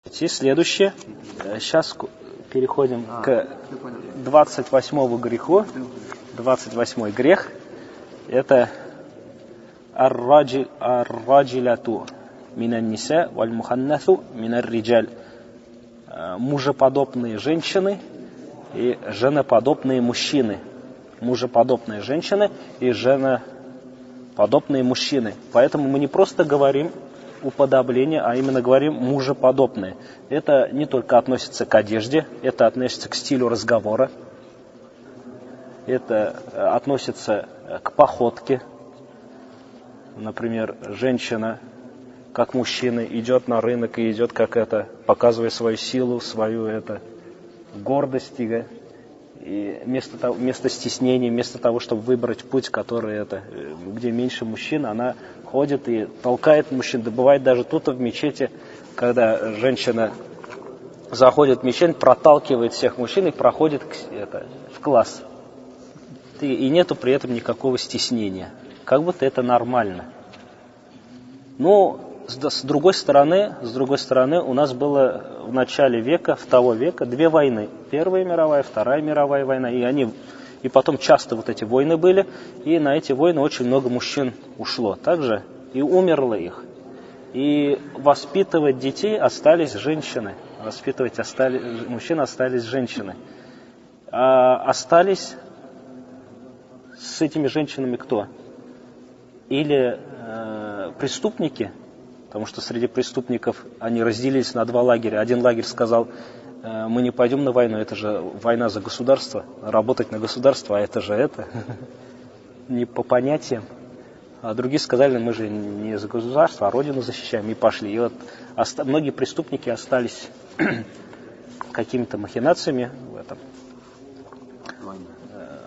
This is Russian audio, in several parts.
И следующее. Сейчас переходим к 28 греху. 28 грех. Это ар-раджиляту минан-ниса валь-муханнасу минар-риджаль. Мужеподобные женщины и женоподобные мужчины. Мужеподобные женщины и женоподобные мужчины. Поэтому мы не просто говорим уподобление, а именно говорим мужеподобные. Это не только относится к одежде, это относится к стилю разговора, это относится к походке. Например, женщина, как мужчина, идет на рынок и идет как это, показывая свою силу, свою гордость. И вместо стеснения, вместо того, чтобы выбрать путь, который где меньше мужчин, она ходит и толкает мужчин. Да бывает даже тут в мечети, когда женщина заходит в мечеть, проталкивает всех мужчин и проходит в класс. И нету при этом никакого стеснения. Как будто это нормально. Но с другой стороны, у нас было в начале того века две войны. Первая мировая, Вторая мировая война. И потом часто эти войны были. И на эти войны очень много мужчин ушло. Также и умерло их. И воспитывать детей остались женщины. Мужчин остались женщины. А остались с этими женщинами кто? Или преступники, потому что среди преступников они разделились на два лагеря. Один лагерь сказал: мы не пойдем на войну, это же война за государство, работать на государство, а это же не по понятиям. А другие сказали: мы же не за государство, а родину защищаем, и пошли. И многие преступники остались какими-то махинациями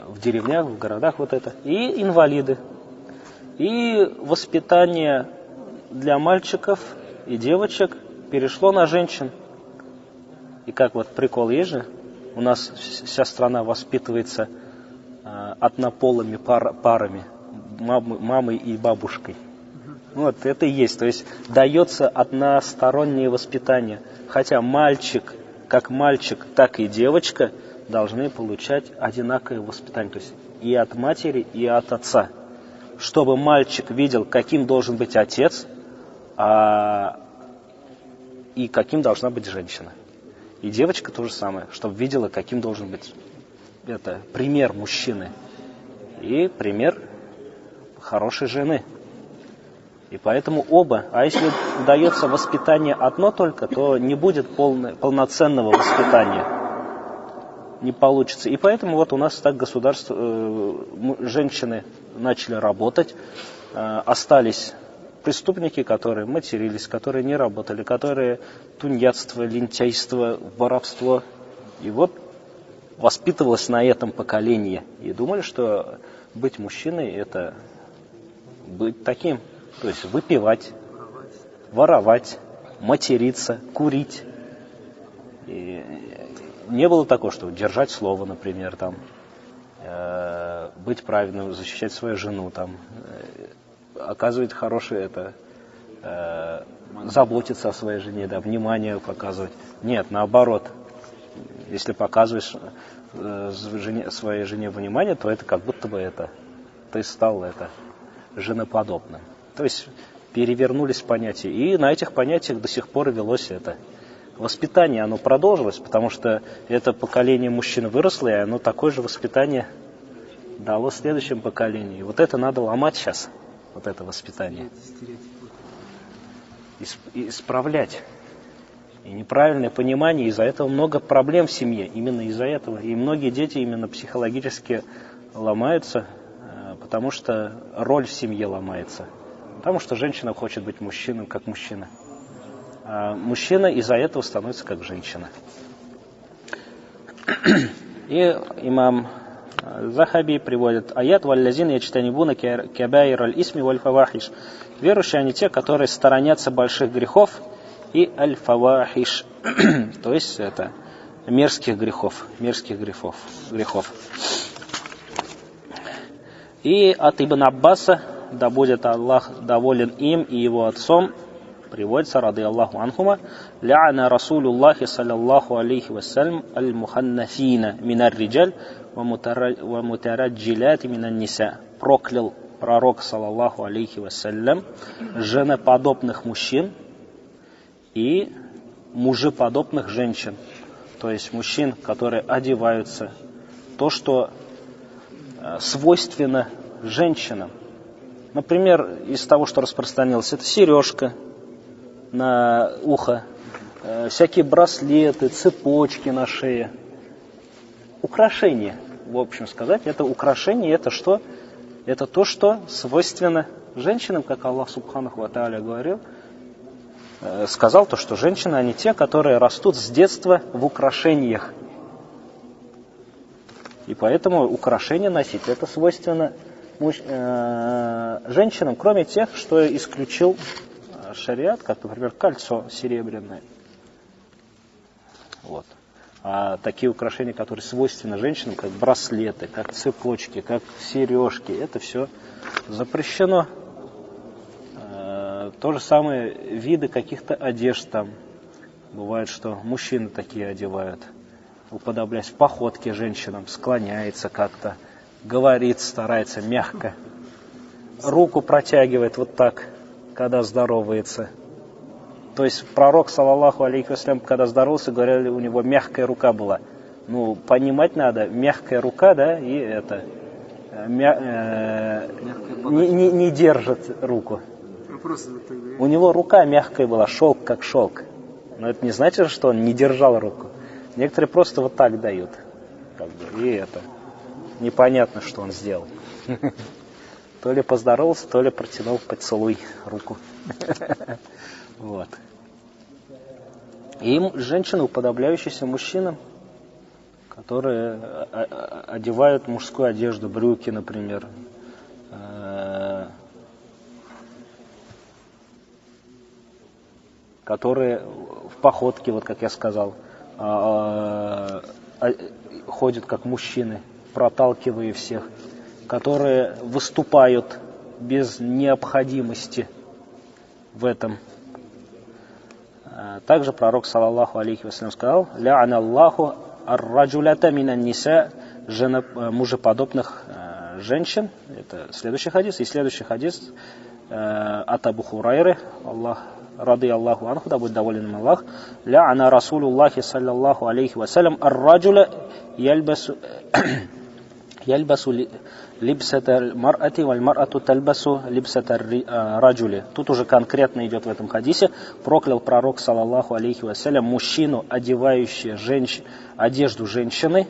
в деревнях, в городах и инвалиды. И воспитание для мальчиков и девочек перешло на женщин. И как прикол есть же, у нас вся страна воспитывается однополыми парами, мамой и бабушкой. Это и есть. То есть дается одностороннее воспитание. Хотя мальчик, так и девочка должны получать одинаковое воспитание. То есть и от матери, и от отца. Чтобы мальчик видел, каким должен быть отец, и каким должна быть женщина. И девочка то же самое, чтобы видела, каким должен быть пример мужчины и пример хорошей жены. И поэтому оба. А если дается воспитание одно только, то не будет полноценного воспитания. Не получится. И поэтому у нас так женщины начали работать, остались преступники, которые матерились, которые не работали, которые тунеядство, лентяйство, воровство. И воспитывалось на этом поколении. И думали, что быть мужчиной — это быть таким. То есть выпивать, воровать, материться, курить. И не было такого, что держать слово, например, быть правильным, защищать свою жену, оказывать хорошее, заботиться о своей жене, внимание показывать. Нет, наоборот. Если показываешь своей жене внимание, то это как будто бы ты стал женоподобным. То есть перевернулись понятия. И на этих понятиях до сих пор велось воспитание. Оно продолжилось, потому что это поколение мужчин выросло, и оно такое же воспитание дало следующему поколению. И это надо ломать сейчас, это воспитание. Исправлять. И неправильное понимание, из-за этого много проблем в семье. Именно из-за этого. И многие дети именно психологически ломаются, потому что роль в семье ломается. Потому что женщина хочет быть мужчиной, как мужчина. А мужчина из-за этого становится как женщина. И имам Захаби приводит аят: «Валлазин ячтанибуна кабаир аль-исми валь-фавахиш». Верующие они те, которые сторонятся больших грехов и аль-фавахиш, то есть мерзких грехов. И от Ибн Аббаса, да будет Аллах доволен им и его отцом, приводится, рады Аллаху анхума, «Ля'ана Расулуллахи саллаллаху алейхи вассалям аль-муханнафина минар риджаль ва мутараджиляти минан ниса». Проклял пророк, саллаллаху алейхи вассалям, женоподобных мужчин и мужеподобных женщин. То есть мужчин, которые одеваются, то, что свойственно женщинам. Например, из того, что распространилось, это сережка на ухо, всякие браслеты, цепочки на шее. Украшения, в общем сказать, это украшение, это что? Это то, что свойственно женщинам, как Аллах Субханаху ва Тааля говорил, сказал то, что женщины, они те, которые растут с детства в украшениях. И поэтому украшения носить, это свойственно женщинам, кроме тех, что исключил шариат, как, например, кольцо серебряное. Вот. А такие украшения, которые свойственны женщинам, как браслеты, как цепочки, как сережки, это все запрещено. То же самое виды каких-то одежд там. Бывает, что мужчины такие одевают, уподобляясь походке женщинам, склоняется как-то, говорит, старается мягко, руку протягивает вот так, когда здоровается. То есть пророк, саллаллаху алейхи вассалям, когда здоровался, говорили, у него мягкая рука была. Ну, понимать надо, мягкая рука, да, и это, не держит руку. У него рука мягкая была, шелк как шелк. Но это не значит, что он не держал руку. Некоторые просто вот так дают. Как бы, и это непонятно, что он сделал. То ли поздоровался, то ли протянул поцелуй руку. Вот. И женщины, уподобляющиеся мужчинам, которые одевают мужскую одежду, брюки, например, которые в походке, вот как я сказал, ходят как мужчины, проталкивая всех, которые выступают без необходимости в этом. Также пророк, саллаллаху алейхи вассалям, сказал: «Ля'ана Аллаху ар-раджулята минан ниса», мужеподобных женщин. Это следующий хадис. И следующий хадис от Абу Хурайры, Аллах рады Аллаху анху, да будет доволен им Аллах: «Ля'ана Расулуллахи саллаллаху алейхи вассалям ар-раджуля яльбасу либсата мар'ати валь мар'ату тальбасу либсата раджули». Тут уже конкретно идет в этом хадисе: проклял пророк, саллаллаху алейхи вассалям, мужчину, одевающую одежду женщины,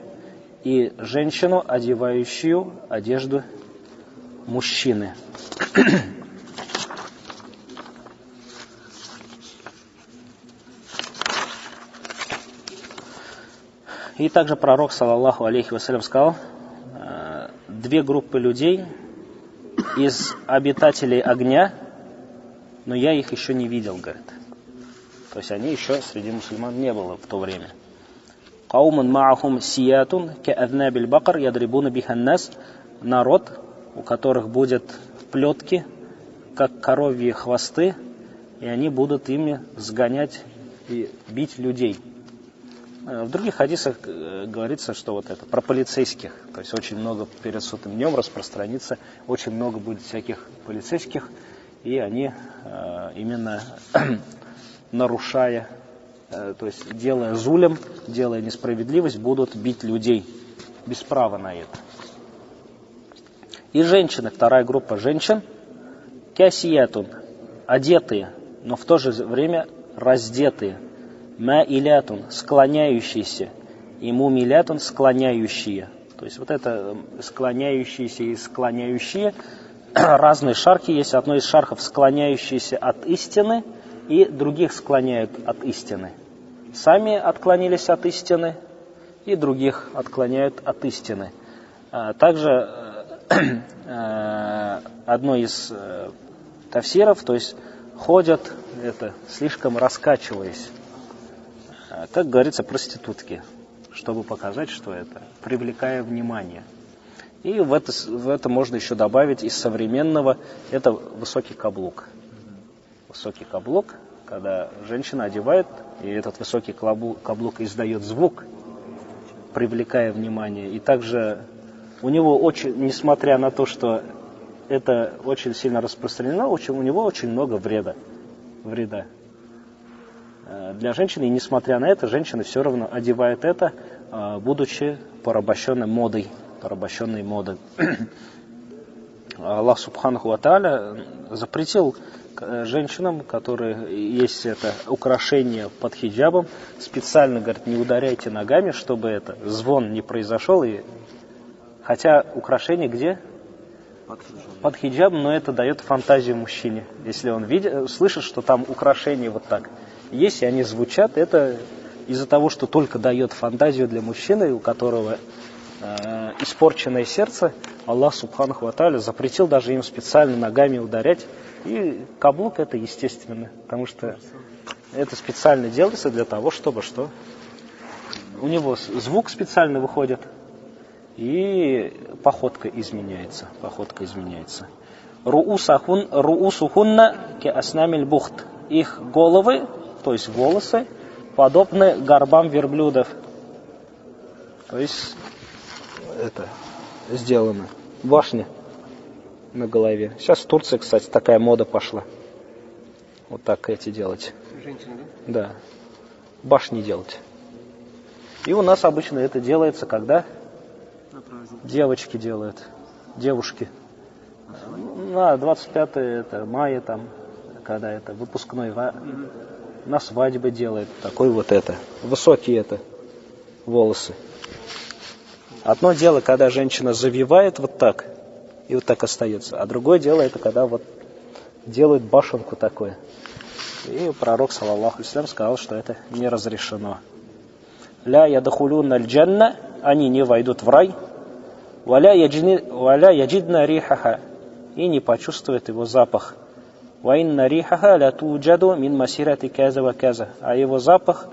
и женщину, одевающую одежду мужчины. И также пророк, саллаллаху алейхи вассалям, сказал: две группы людей из обитателей огня, но я их еще не видел, говорит. То есть они еще среди мусульман не было в то время. Каумун маахум сиятун ка'аднабиль бакар ядрибуна биханнас. Народ, у которых будет плетки, как коровьи хвосты, и они будут ими сгонять и бить людей. В других хадисах говорится, что вот это про полицейских. То есть очень много перед судным днем распространится, очень много будет всяких полицейских, и они именно нарушая, то есть делая зулем, делая несправедливость, будут бить людей без права на это. И женщины, вторая группа женщин, кясиятун, одетые, но в то же время раздетые. Маилятун, склоняющиеся, и мумилятун, склоняющие. То есть вот это склоняющиеся и склоняющие, разные шархи есть. Одно из шархов склоняющиеся от истины, и других склоняют от истины. Сами отклонились от истины, и других отклоняют от истины. Также одно из тафсиров, то есть ходят слишком раскачиваясь. Как говорится, проститутки, чтобы показать, что это, привлекая внимание. И в это можно еще добавить из современного, это высокий каблук. Высокий каблук, когда женщина одевает, и этот высокий каблук издает звук, привлекая внимание. И также у него очень, несмотря на то, что это очень сильно распространено, у него очень много вреда для женщины. И несмотря на это, женщина все равно одевает это, будучи порабощенной модой. Аллах Субханаху ва Тааля запретил женщинам, которые есть это украшение под хиджабом, специально, говорит, не ударяйте ногами, чтобы это звон не произошел. И хотя украшение где? Под хиджабом, но это дает фантазию мужчине. Если он слышит, что там украшения вот так есть, и они звучат, это из-за того, что только дает фантазию для мужчины, у которого испорченное сердце, Аллах Субханаху ва Тааля запретил даже им специально ногами ударять. И каблук это естественно, потому что это специально делается для того, чтобы что? У него звук специально выходит, и походка изменяется. Руусухунна ке аснамиль бухт. Их головы, то есть волосы, подобны горбам верблюдов. То есть это сделано. Башня на голове. Сейчас в Турции, кстати, такая мода пошла. Вот так эти делать. Женщины, да? Да. Башни делать. И у нас обычно это делается, когда девочки делают. Девушки. На 25 мая, там, когда это выпускной, на свадьбе делают. Такой вот это. Высокие это волосы. Одно дело, когда женщина завивает вот так, и вот так остается. А другое дело, это когда вот делают башенку такое. И пророк, саллаллаху алейхи, сказал, что это не разрешено. Ля ядхулюна аль-джанна, они не войдут в рай. Валя яджидна рихаха, и не почувствуют его запах. Ва инна рихаха ля туджаду мин масирати каза ва каза, а его запах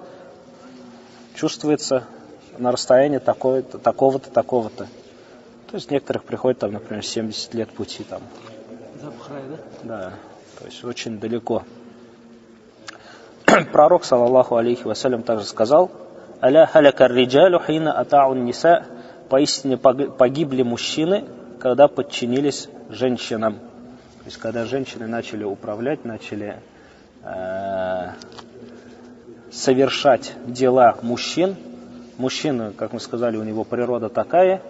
чувствуется на расстоянии такого-то, такого-то. То есть некоторых приходит там, например, 70 лет пути там. Запах рая, да? Да, то есть очень далеко. Пророк, саллаллаху алейхи вассалям, также сказал: «Аля халякар риджалю хина атаун ниса», поистине погибли мужчины, когда подчинились женщинам. То есть когда женщины начали управлять, начали совершать дела мужчин. Мужчина, как мы сказали, у него природа такая: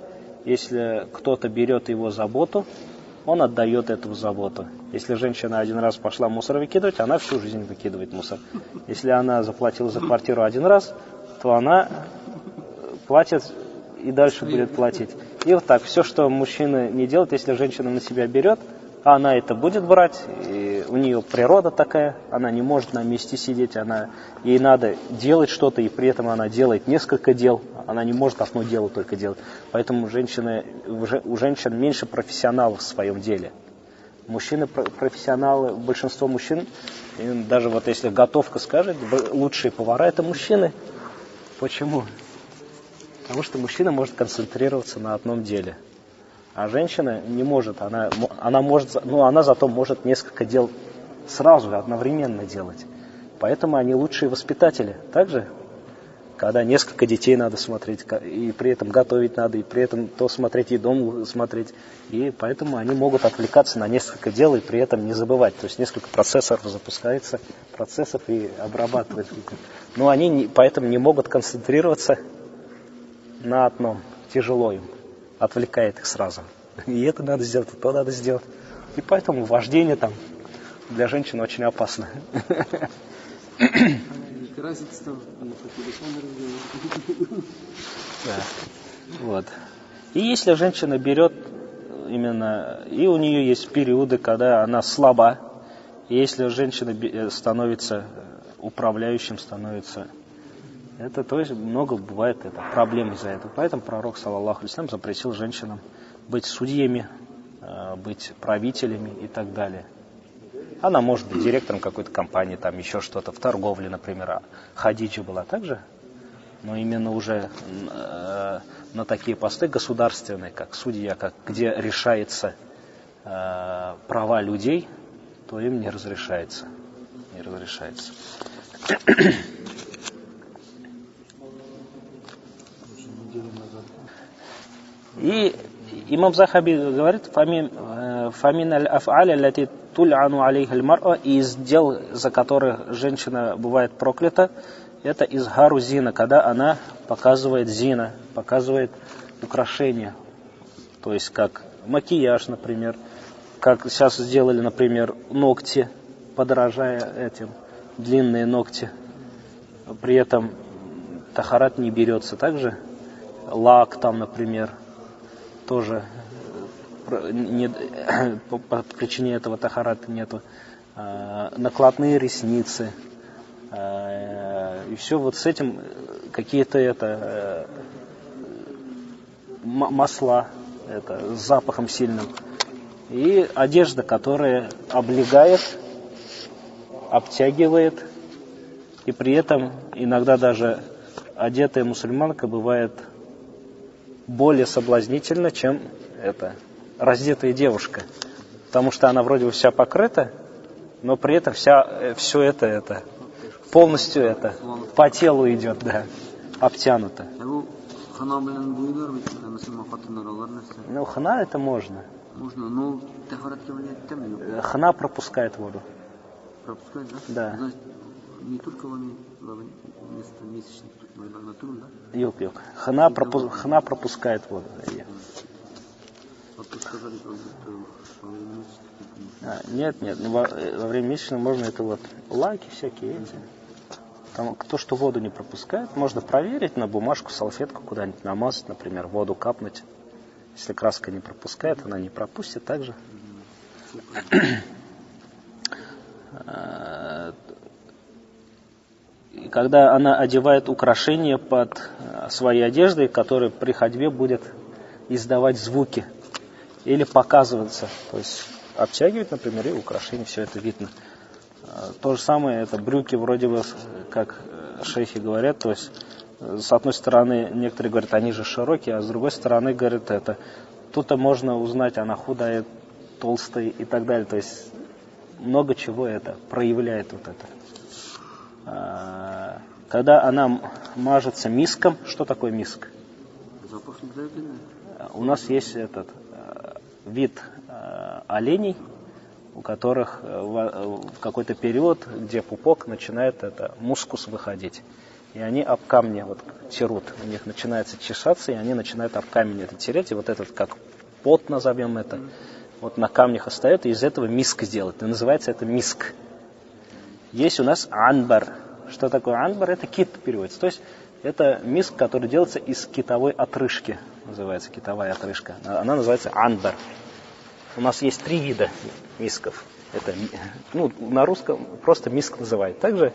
если кто-то берет его заботу, он отдает эту заботу. Если женщина один раз пошла мусор выкидывать, она всю жизнь выкидывает мусор. Если она заплатила за квартиру один раз, то она платит и дальше будет платить. И вот так, все, что мужчина не делает, если женщина на себя берет, она это будет брать, и у нее природа такая, она не может на месте сидеть, ей надо делать что-то, и при этом она делает несколько дел, она не может одно дело только делать. Поэтому у женщин меньше профессионалов в своем деле. Мужчины профессионалы, большинство мужчин, даже вот если готовка скажет, лучшие повара это мужчины. Почему? Потому что мужчина может концентрироваться на одном деле. А женщина не может, она зато может несколько дел сразу, одновременно делать. Поэтому они лучшие воспитатели. Также, когда несколько детей надо смотреть, и при этом готовить надо, и при этом то смотреть, и дом смотреть. И поэтому они могут отвлекаться на несколько дел, и при этом не забывать. То есть несколько процессоров запускается, и обрабатывать. Но они поэтому не могут концентрироваться на одном. Тяжело им. Отвлекает их сразу. И это надо сделать, и то надо сделать. И поэтому вождение там для женщин очень опасно. Да. Вот. И если женщина берет именно, и у нее есть периоды, когда она слаба, и если женщина становится управляющим, это, то есть много бывает проблем из-за этого. Поэтому пророк, саллаллаху алейхи, запретил женщинам быть судьями, быть правителями и так далее. Она может быть директором какой-то компании, там еще что-то, в торговле, например. Хадиджа была также, но именно уже на такие посты государственные, как судья, где решается права людей, то им не разрешается. не разрешается. И имам Захаби говорит, фамин аль-аф'аля лати туль'ану алейха аль-мар'а, из дел, за которых женщина бывает проклята, это изгару зина, когда она показывает зина, показывает украшения, то есть как макияж, например, как сейчас сделали, например, ногти, подражая этим, длинные ногти, при этом тахарат не берется, также лак там, например, тоже по причине этого тахарата нету, накладные ресницы, и все вот с этим какие-то масла, с запахом сильным, и одежда, которая облегает, обтягивает, и при этом иногда даже одетая мусульманка бывает более соблазнительна, чем раздетая девушка, потому что она вроде бы вся покрыта, но при этом все это полностью по телу идет, да, обтянуто. Ну, хана это можно. Можно, но тахаратка влияет там. Хана пропускает воду. Пропускает, да? Да. Значит, не только вместо месячных, но и натуру, да? Юк. Хана пропускает воду. Вот тут сказали, что во время месячных. Нет, во время месячных можно это лаки всякие эти. Там, то, что воду не пропускает, можно проверить на бумажку, салфетку куда-нибудь намазать, например, воду капнуть. Если краска не пропускает, она не пропустит также. И когда она одевает украшения под своей одеждой, которая при ходьбе будет издавать звуки или показываться, то есть обтягивать, например, и украшения, все это видно. То же самое, это брюки вроде бы, как шейхи говорят, то есть с одной стороны, некоторые говорят, они же широкие, а с другой стороны, говорят, тут-то можно узнать, она худая, толстая и так далее. То есть много чего проявляет Когда она мажется миском, что такое миск? Запах недоеденный. У нас есть вид оленей, у которых в какой-то период, где пупок начинает мускус выходить. И они об камни терут. У них начинается чесаться, и они начинают об камень тереть. И как пот, назовем это, на камнях остается, и из этого миск сделать. И называется это миск. Есть у нас анбар. Что такое анбар? Это кит переводится. То есть это миск, который делается из китовой отрыжки. Называется китовая отрыжка. Она называется анбар. У нас есть 3 вида мисков. Это, на русском просто миск называют. Также,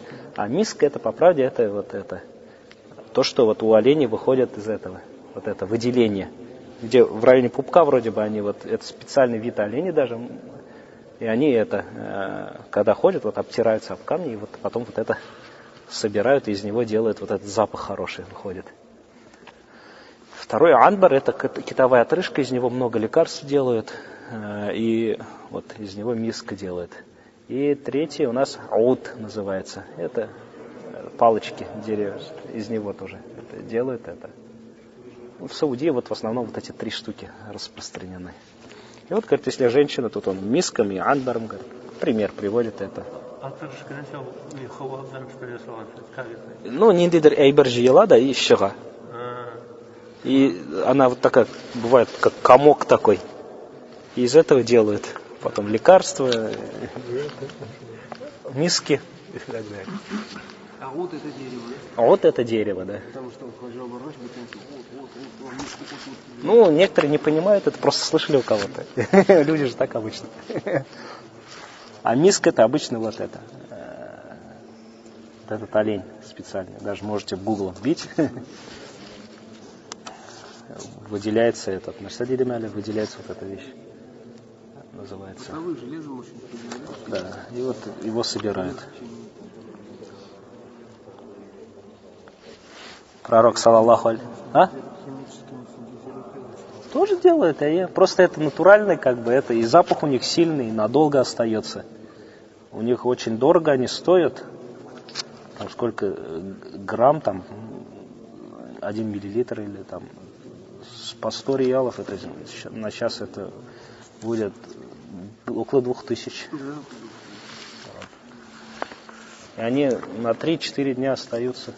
миск по правде, это то, что у оленей выходит из этого, это выделение. Где в районе пупка вроде бы они, это специальный вид оленей даже, и они когда ходят, обтираются об камни, и потом это собирают, и из него делают этот запах хороший выходит. Второй анбар, это китовая отрыжка, из него много лекарств делают, и из него миска делают. И третий у нас ауд называется, это палочки дерева, из него тоже делают В Саудии в основном эти 3 штуки распространены. И говорит, если женщина, тут он миском и анбаром, говорит, пример приводит это. Ниндидер эйбер жила, да, и щега. И она такая, бывает, как комок такой. И из этого делают потом лекарства, миски и так далее. А вот это дерево, да? Вот это дерево, да. Потому что некоторые не понимают, это просто слышали у кого-то. Люди же так обычно. А миск это обычно этот олень специальный. Даже можете в Google вбить. Выделяется выделяется эта вещь. Называется. Железо очень. Да, и его собирают. Пророк, саллаллаху алейхи. Тоже делают, просто это натуральный, и запах у них сильный, и надолго остается. у них очень дорого они стоят. Там сколько грамм, там 1 миллилитр или там по 100 реалов, это, на час это будет около 2000. И они на 3-4 дня остаются.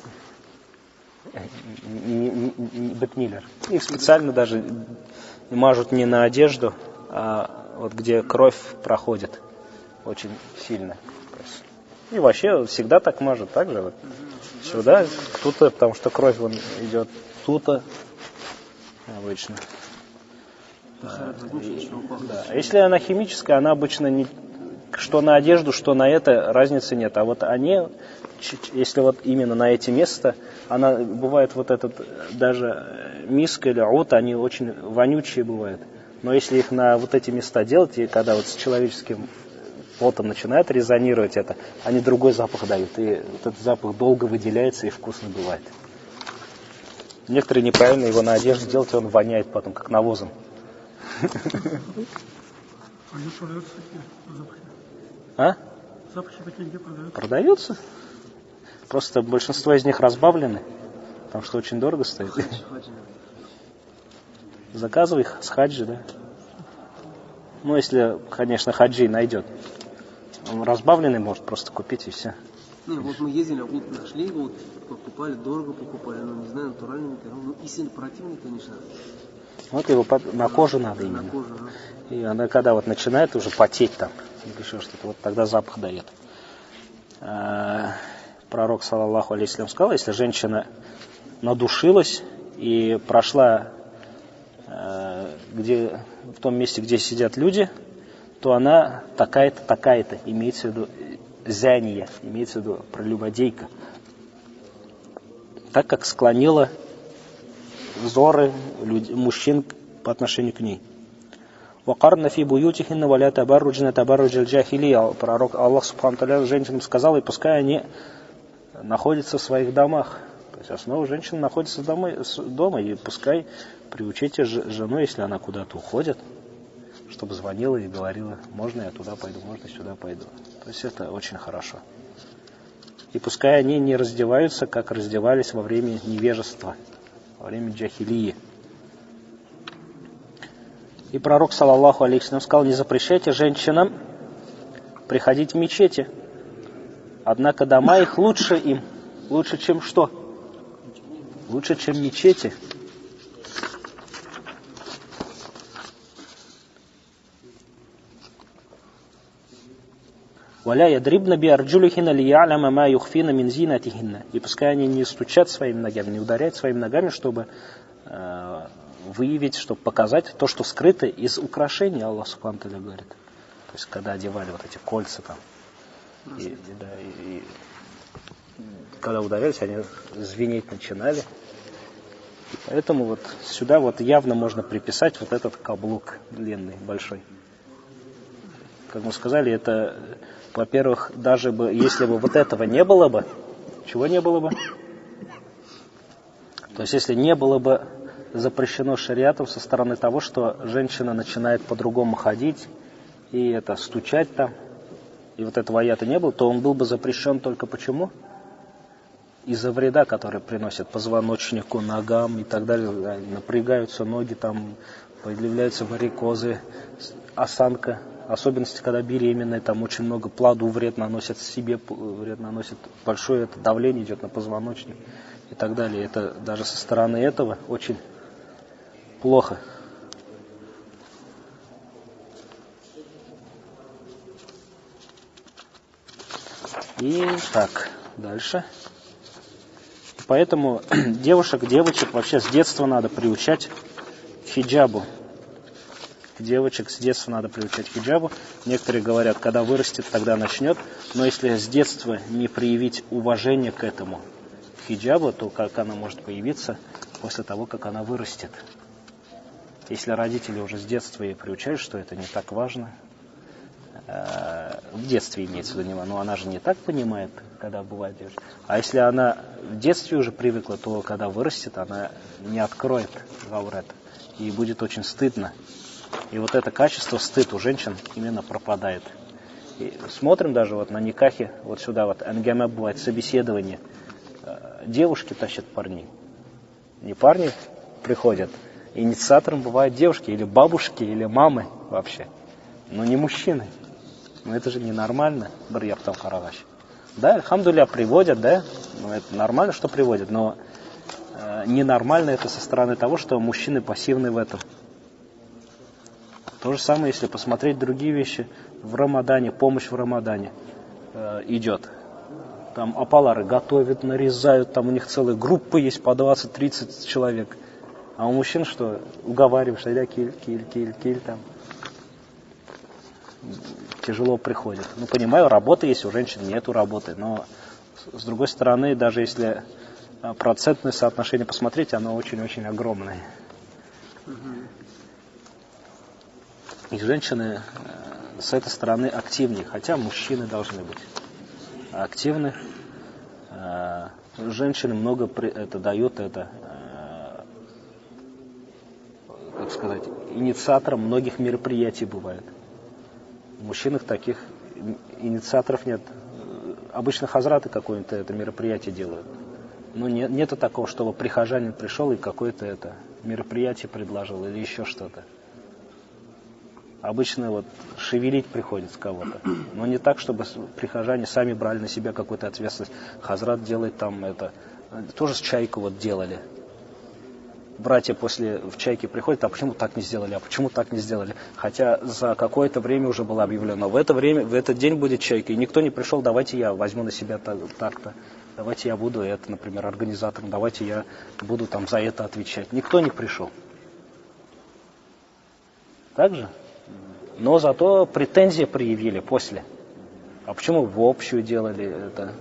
Бетмиллер. Их специально даже мажут не на одежду, а вот где кровь проходит очень сильно. И вообще всегда так мажут, так же вот сюда, тут-то, потому что кровь вон идет тут-то обычно. Да. А если она химическая, она обычно не, что на одежду, что на это, разницы нет. А вот они, если вот именно на эти места, она бывает вот этот даже миска или ут, они очень вонючие бывают. Но если их на вот эти места делать, и когда вот с человеческим потом начинает резонировать это, они другой запах дают. И вот этот запах долго выделяется и вкусно бывает. Некоторые неправильно его на одежду делать, и он воняет потом, как навозом. А? Запахи такие где продаются? Продаются. Просто большинство из них разбавлены, потому что очень дорого стоит. Заказывай их с хаджи, да. Ну, если, конечно, хаджи найдет. Он разбавленный может просто купить и все. Не, вот мы ездили, вот нашли, вот покупали, дорого покупали, но не знаю, натуральный, ну, истинно противный, конечно. Вот его на кожу надо именно. На кожу, да. И она когда вот начинает уже потеть там, или еще что-то, вот тогда запах дает. Пророк, саллаллаху алейхи, сказал, если женщина надушилась и прошла где, в том месте, где сидят люди, то она такая-то, такая-то, имеется в виду зяния, имеется в виду прелюбодейка. Так как склонила взоры мужчин по отношению к ней. وَقَرْنَ فِي بُيُوتِهِنَّ وَلَا تَبَرُّجْنَ تَبَرُّجَ الْجَاهِلِيَّةِ. Пророк Аллах Субхану ва Тааля женщинам сказал, и пускай они находятся в своих домах. То есть основа женщины находится дома, и пускай приучите жену, если она куда-то уходит, чтобы звонила и говорила, можно я туда пойду, можно сюда пойду. То есть это очень хорошо. И пускай они не раздеваются, как раздевались во время невежества, во время джахилии. И пророк, саллаллаху алейхи ва саллям, сказал, не запрещайте женщинам приходить в мечети. Однако дома их лучше им. Лучше, чем что? Лучше, чем мечети. وَلَا يَدْرِبْنَ بِأَرْجُلِهِنَّ لِيَعْلَمَ مَا يُخْفِينَ مِنْ زِينَتِهِنَّ. И пускай они не стучат своими ногами, не ударяют своими ногами, чтобы выявить, чтобы показать то, что скрыто из украшений, Аллах Субхану ва Тааля говорит. То есть, когда одевали вот эти кольца там, и когда ударялись, они звенеть начинали. И поэтому вот сюда вот явно можно приписать вот этот каблук длинный, большой. Как мы сказали, это, во-первых, даже бы, если бы вот этого не было бы, чего не было бы? То есть, если не было бы запрещено шариатом со стороны того, что женщина начинает по-другому ходить и это стучать там, и вот этого аята не было, то он был бы запрещен только почему? Из-за вреда, который приносит позвоночнику, ногам и так далее. Напрягаются ноги, там появляются варикозы, осанка. Особенности, когда беременные, там очень много плоду вред наносят себе, вред наносит, большое это давление идет на позвоночник и так далее. Это даже со стороны этого очень плохо. И так, дальше. Поэтому девочек вообще с детства надо приучать к хиджабу. Девочек с детства надо приучать к хиджабу. Некоторые говорят, когда вырастет, тогда начнет. Но если с детства не проявить уважение к этому хиджабу, то как она может появиться после того, как она вырастет? Если родители уже с детства ей приучают, что это не так важно, в детстве имеется в виду, но она же не так понимает, когда бывает девочка. А если она в детстве уже привыкла, то когда вырастет, она не откроет гаурет. И будет очень стыдно. И вот это качество, стыд у женщин именно пропадает. И смотрим даже вот на никахе, вот сюда вот ангама бывает, собеседование. Девушки тащат парней. Не парни приходят. Инициатором бывают девушки, или бабушки, или мамы вообще. Но не мужчины. Ну это же ненормально, Барьяхтал Карагаш. Да, альхамдулля приводят, да, ну это нормально, что приводят, но ненормально это со стороны того, что мужчины пассивны в этом. То же самое, если посмотреть другие вещи. В Рамадане, помощь в Рамадане идет. Там апалары готовят, нарезают, там у них целые группы есть по 20-30 человек. А у мужчин что? Уговариваешь, айда киль, там. Тяжело приходит. Ну, понимаю, работы есть, у женщин нету работы, но с другой стороны, даже если процентное соотношение посмотреть, оно очень-очень огромное. И женщины с этой стороны активнее, хотя мужчины должны быть активны. Женщины много это дают, как сказать, инициатором многих мероприятий бывает. У мужчин таких инициаторов нет. Обычно хазраты какое-то это мероприятие делают. Но нету такого, чтобы прихожанин пришел и какое-то это мероприятие предложил или еще что-то. Обычно вот шевелить приходится кого-то. Но не так, чтобы прихожане сами брали на себя какую-то ответственность. Хазрат делает там это. Тоже с чайку вот делали. Братья после в чайке приходят, а почему так не сделали, а почему так не сделали? Хотя за какое-то время уже было объявлено. В этот день будет чайка, и никто не пришел, давайте я возьму на себя так-то. Давайте я буду это, например, организатором, давайте я буду там за это отвечать. Никто не пришел. Так же? Но зато претензии проявили после. А почему в общую делали это?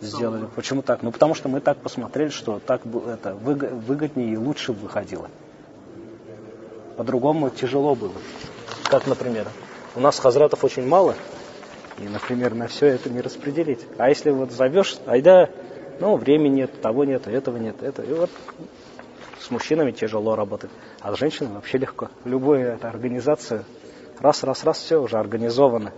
Сделали. Почему так? Ну, потому что мы так посмотрели, что так это выгоднее и лучше выходило. По-другому тяжело было. Как, например, у нас хазратов очень мало, и, например, на все это не распределить. А если вот зовешь, айда, ну, времени нет, того нет, этого нет, это. И вот с мужчинами тяжело работать, а с женщинами вообще легко. Любая эта организация, раз, все уже организовано.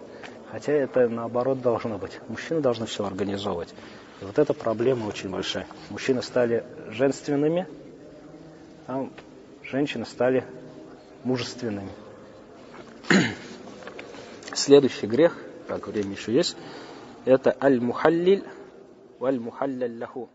Хотя это наоборот должно быть. Мужчины должны все организовывать. И вот эта проблема очень большая. Мужчины стали женственными, а женщины стали мужественными. Следующий грех, так, время еще есть, это аль-мухаллиль валь-мухалляль лаху.